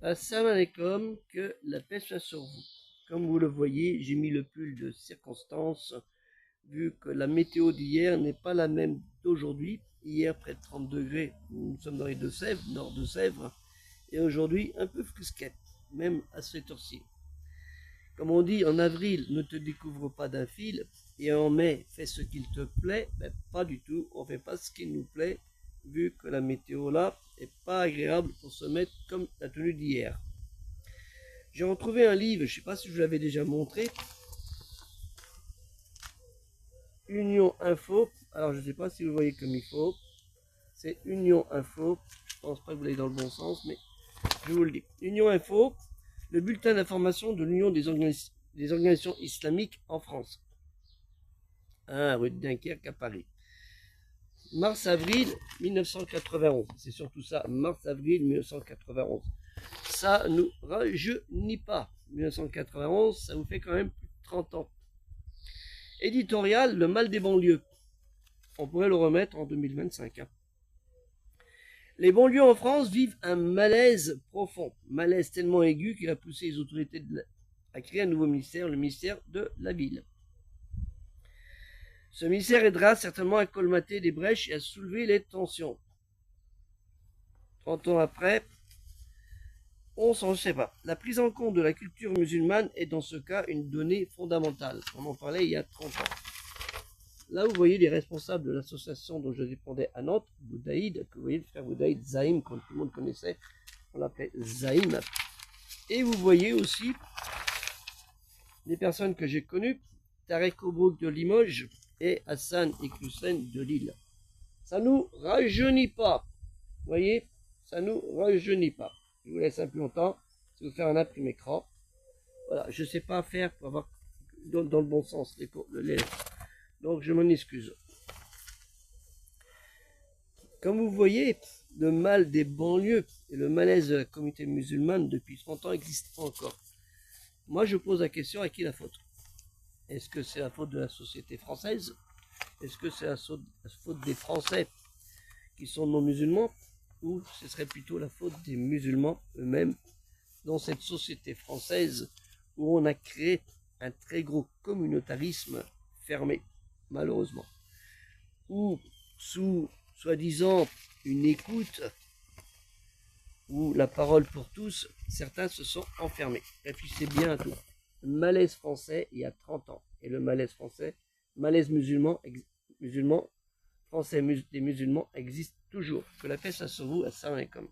Assalamu alaikum, que la paix soit sur vous. Comme vous le voyez, j'ai mis le pull de circonstance, vu que la météo d'hier n'est pas la même d'aujourd'hui. Hier, près de 30 degrés, nous sommes dans les Deux-Sèvres, nord de Sèvres, et aujourd'hui, un peu frisquette, même à cette heure-ci. Comme on dit, en avril, ne te découvre pas d'un fil, et en mai, fais ce qu'il te plaît. Ben, pas du tout, on fait pas ce qui nous plaît, vu que la météo là est pas agréable pour se mettre comme la tenue d'hier. J'ai retrouvé un livre, je ne sais pas si je vous l'avais déjà montré, Union Info. Alors je ne sais pas si vous voyez comme il faut. C'est Union Info. Je pense pas que vous l'ayez dans le bon sens, mais je vous le dis. Union Info, le bulletin d'information de l'Union des organisations islamiques en France. Rue de Dunkerque à Paris. Mars-avril 1991. C'est surtout ça, mars-avril 1991. Ça nous rajeunit pas. 1991, ça vous fait quand même plus de 30 ans. Éditorial, le mal des banlieues. On pourrait le remettre en 2025. Les banlieues en France vivent un malaise profond. Malaise tellement aigu qu'il a poussé les autorités à créer un nouveau ministère, le ministère de la Ville. Ce ministère aidera certainement à colmater les brèches et à soulever les tensions. 30 ans après, on s'en sait pas. La prise en compte de la culture musulmane est dans ce cas une donnée fondamentale. On en parlait il y a 30 ans. Là, vous voyez les responsables de l'association dont je dépendais à Nantes, Boudaïd, que vous voyez le frère Boudaïd, Zaïm, comme tout le monde connaissait, on l'appelait Zaïm. Et vous voyez aussi les personnes que j'ai connues, Tarek Obrouk de Limoges et Hassan Ekloussen de Lille. Ça nous rajeunit pas. Vous voyez, ça nous rajeunit pas. Je vous laisse un peu longtemps, je vais vous faire un imprime écran. Voilà, je ne sais pas faire pour avoir dans le bon sens les donc je m'en excuse. Comme vous voyez, le mal des banlieues et le malaise de la communauté musulmane depuis 30 ans existent encore. Moi je pose la question, à qui la faute? Est-ce que c'est la faute de la société française? Est-ce que c'est la faute des Français qui sont non musulmans? Ou ce serait plutôt la faute des musulmans eux-mêmes dans cette société française où on a créé un très gros communautarisme fermé, malheureusement, ou sous soi-disant une écoute ou la parole pour tous, certains se sont enfermés. Réfléchissez bien à tout. Le malaise français il y a 30 ans et le malaise français, malaise musulman français des musulmans existe toujours. Que la paix soit sur vous. Assalamu alaikum.